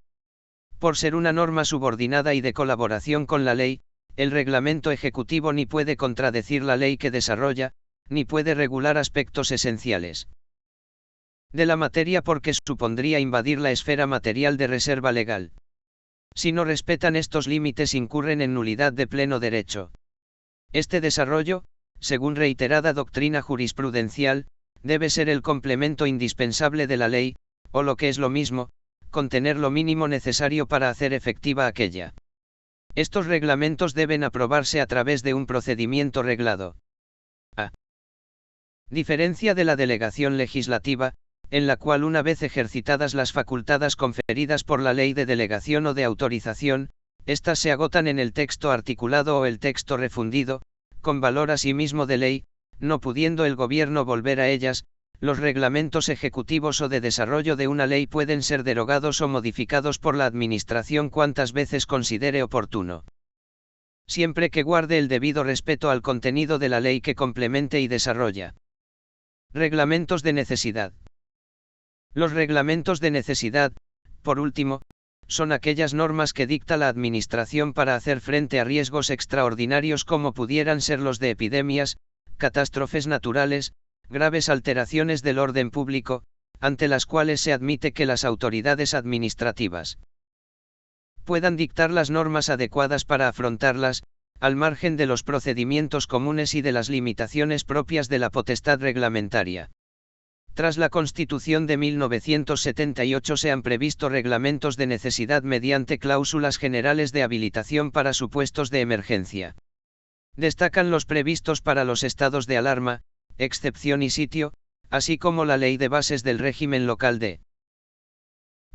Por ser una norma subordinada y de colaboración con la ley, el reglamento ejecutivo ni puede contradecir la ley que desarrolla, ni puede regular aspectos esenciales de la materia porque supondría invadir la esfera material de reserva legal. Si no respetan estos límites incurren en nulidad de pleno derecho. Este desarrollo, según reiterada doctrina jurisprudencial, debe ser el complemento indispensable de la ley, o lo que es lo mismo, contener lo mínimo necesario para hacer efectiva aquella. Estos reglamentos deben aprobarse a través de un procedimiento reglado. A diferencia de la delegación legislativa, en la cual una vez ejercitadas las facultades conferidas por la ley de delegación o de autorización, éstas se agotan en el texto articulado o el texto refundido, con valor asimismo de ley, no pudiendo el gobierno volver a ellas, los reglamentos ejecutivos o de desarrollo de una ley pueden ser derogados o modificados por la Administración cuantas veces considere oportuno. Siempre que guarde el debido respeto al contenido de la ley que complemente y desarrolla. Reglamentos de necesidad. Los reglamentos de necesidad, por último, son aquellas normas que dicta la Administración para hacer frente a riesgos extraordinarios como pudieran ser los de epidemias, catástrofes naturales, graves alteraciones del orden público, ante las cuales se admite que las autoridades administrativas puedan dictar las normas adecuadas para afrontarlas, al margen de los procedimientos comunes y de las limitaciones propias de la potestad reglamentaria. Tras la Constitución de 1978 se han previsto reglamentos de necesidad mediante cláusulas generales de habilitación para supuestos de emergencia. Destacan los previstos para los estados de alarma, excepción y sitio, así como la Ley de Bases del Régimen Local de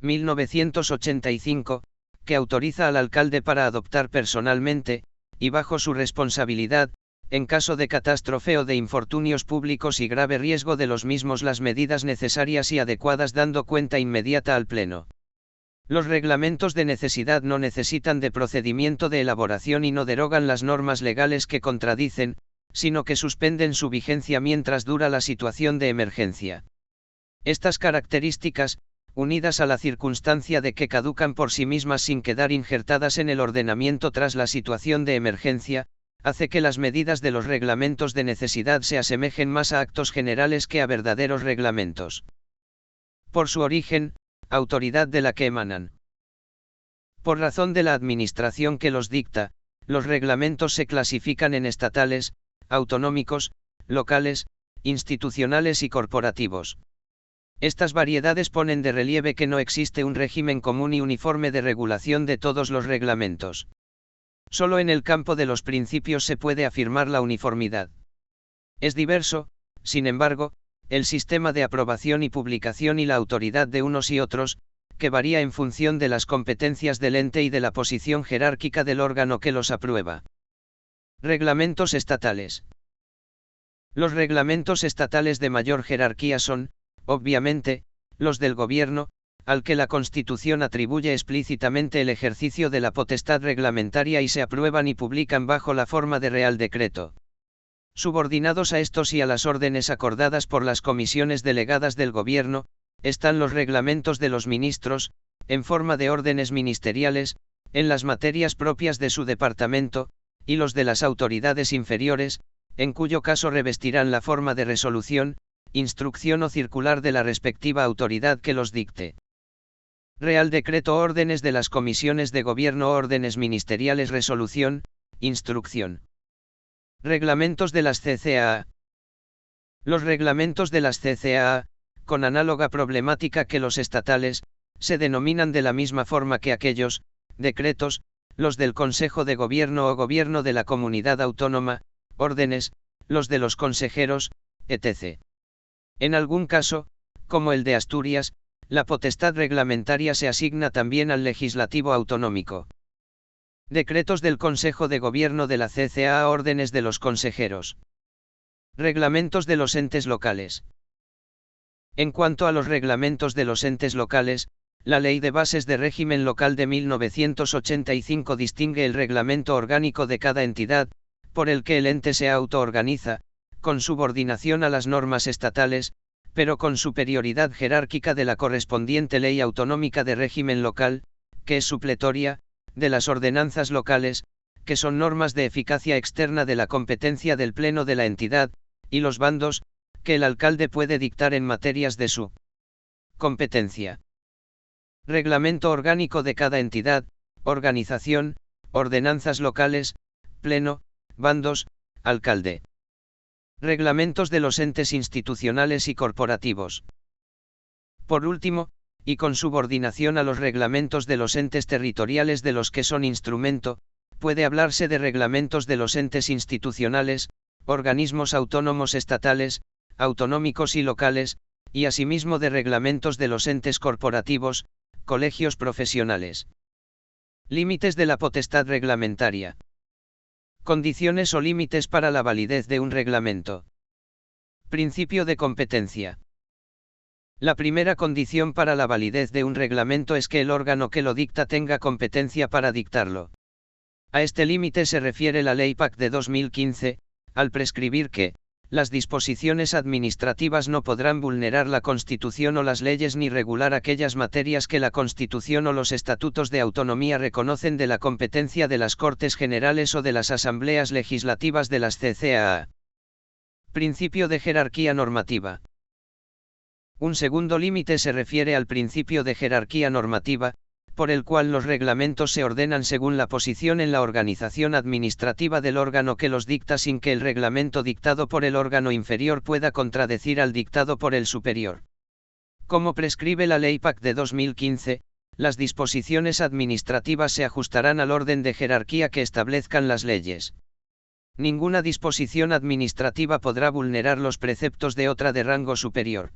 1985, que autoriza al alcalde para adoptar personalmente, y bajo su responsabilidad, en caso de catástrofe o de infortunios públicos y grave riesgo de los mismos las medidas necesarias y adecuadas dando cuenta inmediata al Pleno. Los reglamentos de necesidad no necesitan de procedimiento de elaboración y no derogan las normas legales que contradicen, sino que suspenden su vigencia mientras dura la situación de emergencia. Estas características, unidas a la circunstancia de que caducan por sí mismas sin quedar injertadas en el ordenamiento tras la situación de emergencia, hace que las medidas de los reglamentos de necesidad se asemejen más a actos generales que a verdaderos reglamentos. Por su origen, autoridad de la que emanan. Por razón de la administración que los dicta, los reglamentos se clasifican en estatales, autonómicos, locales, institucionales y corporativos. Estas variedades ponen de relieve que no existe un régimen común y uniforme de regulación de todos los reglamentos. Solo en el campo de los principios se puede afirmar la uniformidad. Es diverso, sin embargo, el sistema de aprobación y publicación y la autoridad de unos y otros, que varía en función de las competencias del ente y de la posición jerárquica del órgano que los aprueba. Reglamentos estatales. Los reglamentos estatales de mayor jerarquía son, obviamente, los del gobierno, al que la Constitución atribuye explícitamente el ejercicio de la potestad reglamentaria y se aprueban y publican bajo la forma de Real Decreto. Subordinados a estos y a las órdenes acordadas por las comisiones delegadas del gobierno, están los reglamentos de los ministros, en forma de órdenes ministeriales, en las materias propias de su departamento, y los de las autoridades inferiores, en cuyo caso revestirán la forma de resolución, instrucción o circular de la respectiva autoridad que los dicte. Real Decreto, órdenes de las comisiones de gobierno, órdenes ministeriales, resolución, instrucción. Reglamentos de las CCAA. Los reglamentos de las CCAA, con análoga problemática que los estatales, se denominan de la misma forma que aquellos decretos, los del Consejo de Gobierno o Gobierno de la Comunidad Autónoma, órdenes, los de los consejeros, etc. En algún caso, como el de Asturias, la potestad reglamentaria se asigna también al legislativo autonómico. Decretos del Consejo de Gobierno de la CCAA, órdenes de los consejeros. Reglamentos de los entes locales. En cuanto a los reglamentos de los entes locales, la Ley de Bases de Régimen Local de 1985 distingue el reglamento orgánico de cada entidad, por el que el ente se autoorganiza, con subordinación a las normas estatales, pero con superioridad jerárquica de la correspondiente ley autonómica de régimen local, que es supletoria, de las ordenanzas locales, que son normas de eficacia externa de la competencia del Pleno de la entidad, y los bandos, que el alcalde puede dictar en materias de su competencia. Reglamento orgánico de cada entidad, organización, ordenanzas locales, pleno, bandos, alcalde. Reglamentos de los entes institucionales y corporativos. Por último, y con subordinación a los reglamentos de los entes territoriales de los que son instrumento, puede hablarse de reglamentos de los entes institucionales, organismos autónomos estatales, autonómicos y locales, y asimismo de reglamentos de los entes corporativos, colegios profesionales. Límites de la potestad reglamentaria. Condiciones o límites para la validez de un reglamento. Principio de competencia. La primera condición para la validez de un reglamento es que el órgano que lo dicta tenga competencia para dictarlo. A este límite se refiere la Ley PAC de 2015, al prescribir que, las disposiciones administrativas no podrán vulnerar la Constitución o las leyes ni regular aquellas materias que la Constitución o los estatutos de autonomía reconocen de la competencia de las Cortes Generales o de las Asambleas Legislativas de las CCAA. Principio de jerarquía normativa. Un segundo límite se refiere al principio de jerarquía normativa, por el cual los reglamentos se ordenan según la posición en la organización administrativa del órgano que los dicta sin que el reglamento dictado por el órgano inferior pueda contradecir al dictado por el superior. Como prescribe la Ley PAC de 2015, las disposiciones administrativas se ajustarán al orden de jerarquía que establezcan las leyes. Ninguna disposición administrativa podrá vulnerar los preceptos de otra de rango superior.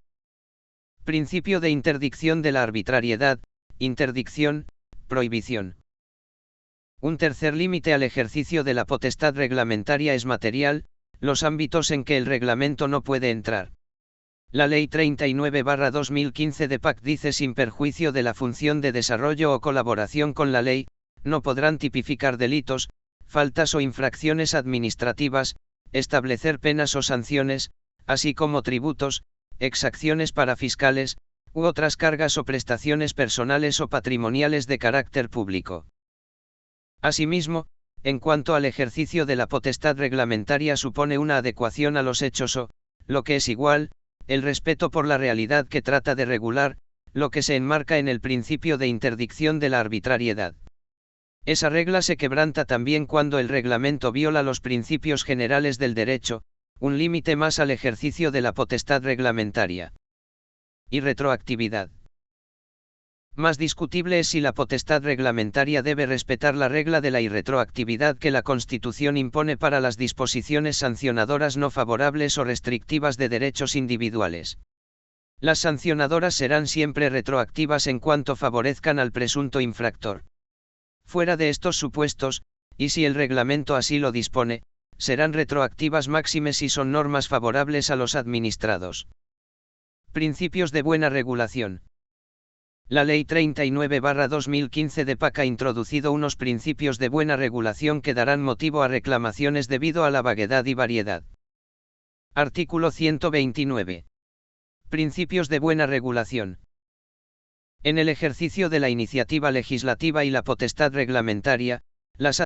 Principio de interdicción de la arbitrariedad, interdicción, prohibición. Un tercer límite al ejercicio de la potestad reglamentaria es material, los ámbitos en que el reglamento no puede entrar. La Ley 39/2015 de PAC dice: sin perjuicio de la función de desarrollo o colaboración con la ley, no podrán tipificar delitos, faltas o infracciones administrativas, establecer penas o sanciones, así como tributos, exacciones parafiscales, u otras cargas o prestaciones personales o patrimoniales de carácter público. Asimismo, en cuanto al ejercicio de la potestad reglamentaria supone una adecuación a los hechos o, lo que es igual, el respeto por la realidad que trata de regular, lo que se enmarca en el principio de interdicción de la arbitrariedad. Esa regla se quebranta también cuando el reglamento viola los principios generales del derecho, un límite más al ejercicio de la potestad reglamentaria. Y retroactividad. Más discutible es si la potestad reglamentaria debe respetar la regla de la irretroactividad que la Constitución impone para las disposiciones sancionadoras no favorables o restrictivas de derechos individuales. Las sancionadoras serán siempre retroactivas en cuanto favorezcan al presunto infractor. Fuera de estos supuestos, y si el reglamento así lo dispone, serán retroactivas máxime si son normas favorables a los administrados. Principios de buena regulación. La Ley 39/2015 de PAC ha introducido unos principios de buena regulación que darán motivo a reclamaciones debido a la vaguedad y variedad. Artículo 129. Principios de buena regulación. En el ejercicio de la iniciativa legislativa y la potestad reglamentaria, las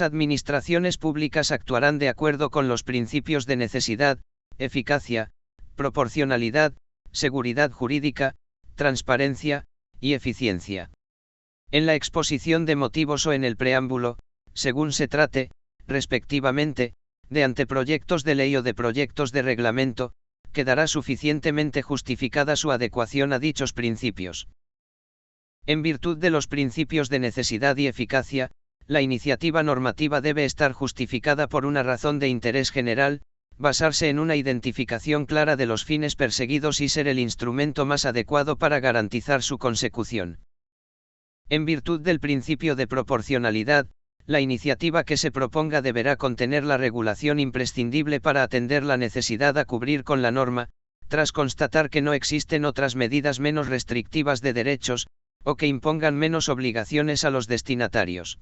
administraciones públicas actuarán de acuerdo con los principios de necesidad, eficacia, proporcionalidad, seguridad jurídica, transparencia, y eficiencia. En la exposición de motivos o en el preámbulo, según se trate, respectivamente, de anteproyectos de ley o de proyectos de reglamento, quedará suficientemente justificada su adecuación a dichos principios. En virtud de los principios de necesidad y eficacia, la iniciativa normativa debe estar justificada por una razón de interés general, basarse en una identificación clara de los fines perseguidos y ser el instrumento más adecuado para garantizar su consecución. En virtud del principio de proporcionalidad, la iniciativa que se proponga deberá contener la regulación imprescindible para atender la necesidad a cubrir con la norma, tras constatar que no existen otras medidas menos restrictivas de derechos, o que impongan menos obligaciones a los destinatarios.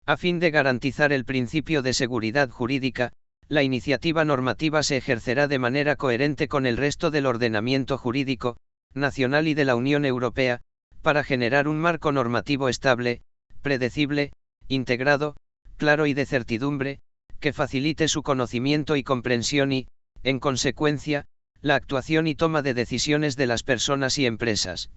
A fin de garantizar el principio de seguridad jurídica, la iniciativa normativa se ejercerá de manera coherente con el resto del ordenamiento jurídico, nacional y de la Unión Europea, para generar un marco normativo estable, predecible, integrado, claro y de certidumbre, que facilite su conocimiento y comprensión y, en consecuencia, la actuación y toma de decisiones de las personas y empresas.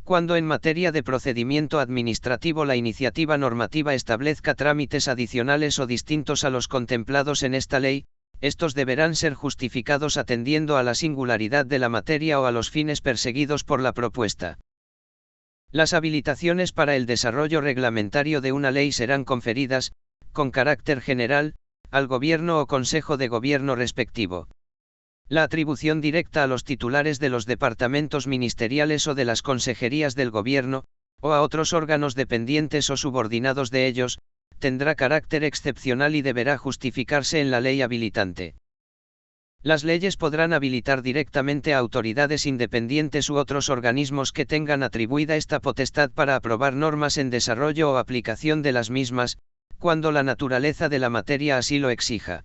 Cuando en materia de procedimiento administrativo la iniciativa normativa establezca trámites adicionales o distintos a los contemplados en esta ley, estos deberán ser justificados atendiendo a la singularidad de la materia o a los fines perseguidos por la propuesta. Las habilitaciones para el desarrollo reglamentario de una ley serán conferidas, con carácter general, al Gobierno o Consejo de Gobierno respectivo. La atribución directa a los titulares de los departamentos ministeriales o de las consejerías del Gobierno, o a otros órganos dependientes o subordinados de ellos, tendrá carácter excepcional y deberá justificarse en la ley habilitante. Las leyes podrán habilitar directamente a autoridades independientes u otros organismos que tengan atribuida esta potestad para aprobar normas en desarrollo o aplicación de las mismas, cuando la naturaleza de la materia así lo exija.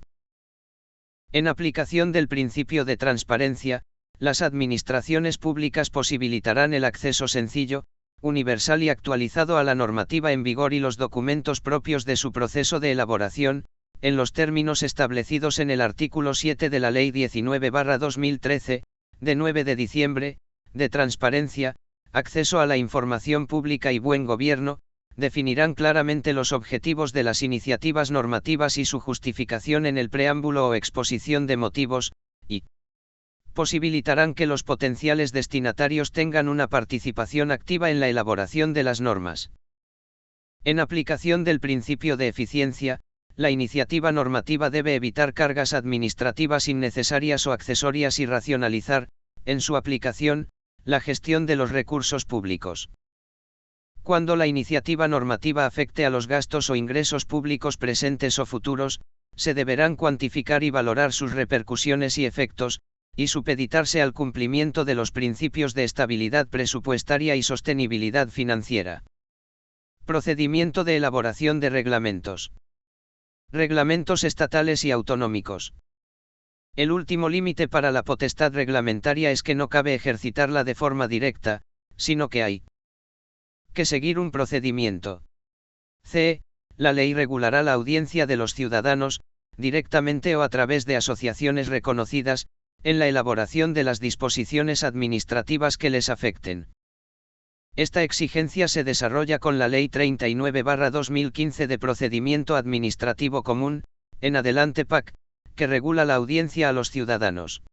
En aplicación del principio de transparencia, las administraciones públicas posibilitarán el acceso sencillo, universal y actualizado a la normativa en vigor y los documentos propios de su proceso de elaboración, en los términos establecidos en el artículo 7 de la Ley 19/2013, de 9 de diciembre, de transparencia, acceso a la información pública y buen gobierno, definirán claramente los objetivos de las iniciativas normativas y su justificación en el preámbulo o exposición de motivos, y posibilitarán que los potenciales destinatarios tengan una participación activa en la elaboración de las normas. En aplicación del principio de eficiencia, la iniciativa normativa debe evitar cargas administrativas innecesarias o accesorias y racionalizar, en su aplicación, la gestión de los recursos públicos. Cuando la iniciativa normativa afecte a los gastos o ingresos públicos presentes o futuros, se deberán cuantificar y valorar sus repercusiones y efectos, y supeditarse al cumplimiento de los principios de estabilidad presupuestaria y sostenibilidad financiera. Procedimiento de elaboración de reglamentos. Reglamentos estatales y autonómicos. El último límite para la potestad reglamentaria es que no cabe ejercitarla de forma directa, sino que hay que seguir un procedimiento. C. La ley regulará la audiencia de los ciudadanos, directamente o a través de asociaciones reconocidas, en la elaboración de las disposiciones administrativas que les afecten. Esta exigencia se desarrolla con la Ley 39/2015 de Procedimiento Administrativo Común, en adelante PAC, que regula la audiencia a los ciudadanos.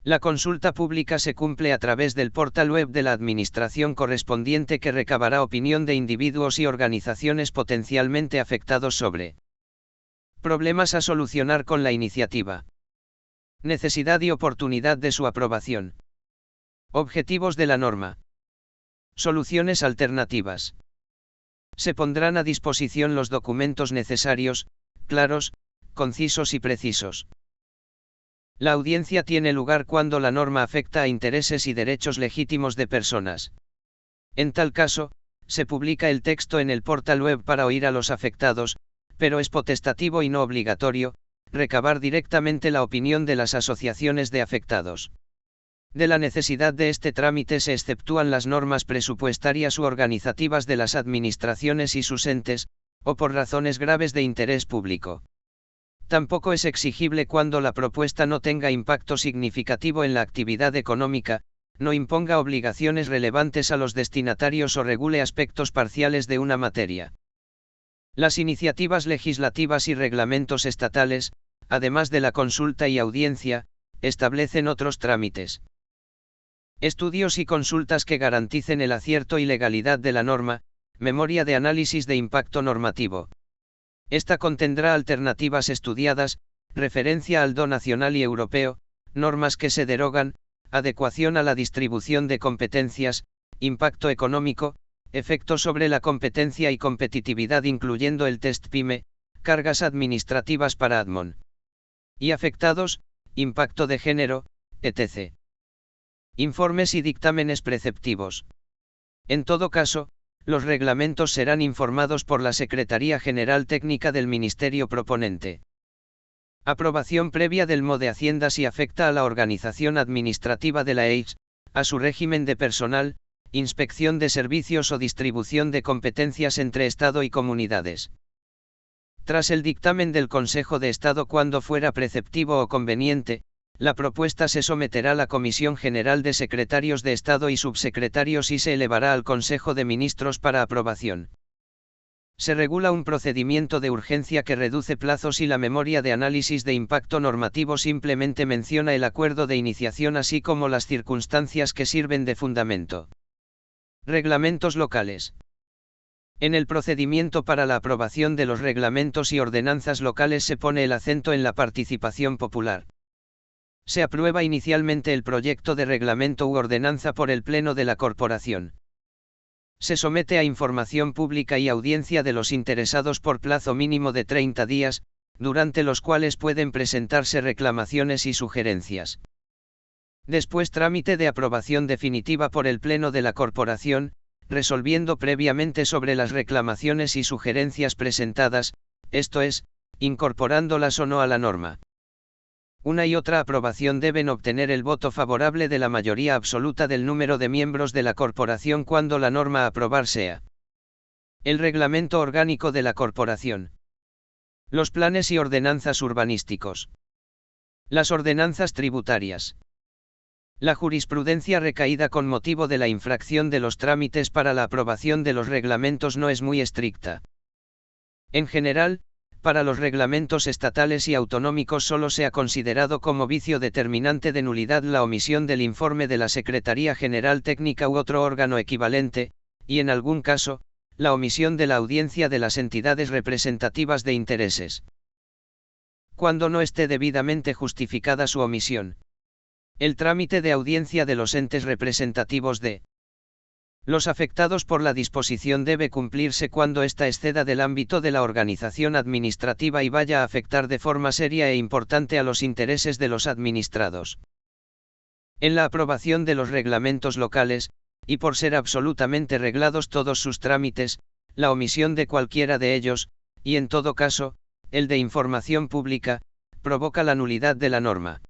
La consulta pública se cumple a través del portal web de la Administración correspondiente que recabará opinión de individuos y organizaciones potencialmente afectados sobre problemas a solucionar con la iniciativa. Necesidad y oportunidad de su aprobación. Objetivos de la norma. Soluciones alternativas. Se pondrán a disposición los documentos necesarios, claros, concisos y precisos. La audiencia tiene lugar cuando la norma afecta a intereses y derechos legítimos de personas. En tal caso, se publica el texto en el portal web para oír a los afectados, pero es potestativo y no obligatorio, recabar directamente la opinión de las asociaciones de afectados. De la necesidad de este trámite se exceptúan las normas presupuestarias u organizativas de las administraciones y sus entes, o por razones graves de interés público. Tampoco es exigible cuando la propuesta no tenga impacto significativo en la actividad económica, no imponga obligaciones relevantes a los destinatarios o regule aspectos parciales de una materia. Las iniciativas legislativas y reglamentos estatales, además de la consulta y audiencia, establecen otros trámites. Estudios y consultas que garanticen el acierto y legalidad de la norma, memoria de análisis de impacto normativo. Esta contendrá alternativas estudiadas, referencia al DO nacional y europeo, normas que se derogan, adecuación a la distribución de competencias, impacto económico, efectos sobre la competencia y competitividad incluyendo el test PYME, cargas administrativas para Admon. Y afectados, impacto de género, etc. Informes y dictámenes preceptivos. En todo caso, los reglamentos serán informados por la Secretaría General Técnica del Ministerio proponente. Aprobación previa del MO de Hacienda si afecta a la organización administrativa de la EIS, a su régimen de personal, inspección de servicios o distribución de competencias entre Estado y comunidades. Tras el dictamen del Consejo de Estado cuando fuera preceptivo o conveniente, la propuesta se someterá a la Comisión General de Secretarios de Estado y Subsecretarios y se elevará al Consejo de Ministros para aprobación. Se regula un procedimiento de urgencia que reduce plazos y la memoria de análisis de impacto normativo simplemente menciona el acuerdo de iniciación así como las circunstancias que sirven de fundamento. Reglamentos locales. En el procedimiento para la aprobación de los reglamentos y ordenanzas locales se pone el acento en la participación popular. Se aprueba inicialmente el proyecto de reglamento u ordenanza por el Pleno de la Corporación. Se somete a información pública y audiencia de los interesados por plazo mínimo de 30 días, durante los cuales pueden presentarse reclamaciones y sugerencias. Después trámite de aprobación definitiva por el Pleno de la Corporación, resolviendo previamente sobre las reclamaciones y sugerencias presentadas, esto es, incorporándolas o no a la norma. Una y otra aprobación deben obtener el voto favorable de la mayoría absoluta del número de miembros de la corporación cuando la norma a aprobar sea el reglamento orgánico de la corporación. Los planes y ordenanzas urbanísticos. Las ordenanzas tributarias. La jurisprudencia recaída con motivo de la infracción de los trámites para la aprobación de los reglamentos no es muy estricta. En general, para los reglamentos estatales y autonómicos solo se ha considerado como vicio determinante de nulidad la omisión del informe de la Secretaría General Técnica u otro órgano equivalente, y en algún caso, la omisión de la audiencia de las entidades representativas de intereses. Cuando no esté debidamente justificada su omisión. El trámite de audiencia de los entes representativos de los afectados por la disposición debe cumplirse cuando ésta exceda del ámbito de la organización administrativa y vaya a afectar de forma seria e importante a los intereses de los administrados. En la aprobación de los reglamentos locales, y por ser absolutamente reglados todos sus trámites, la omisión de cualquiera de ellos, y en todo caso, el de información pública, provoca la nulidad de la norma.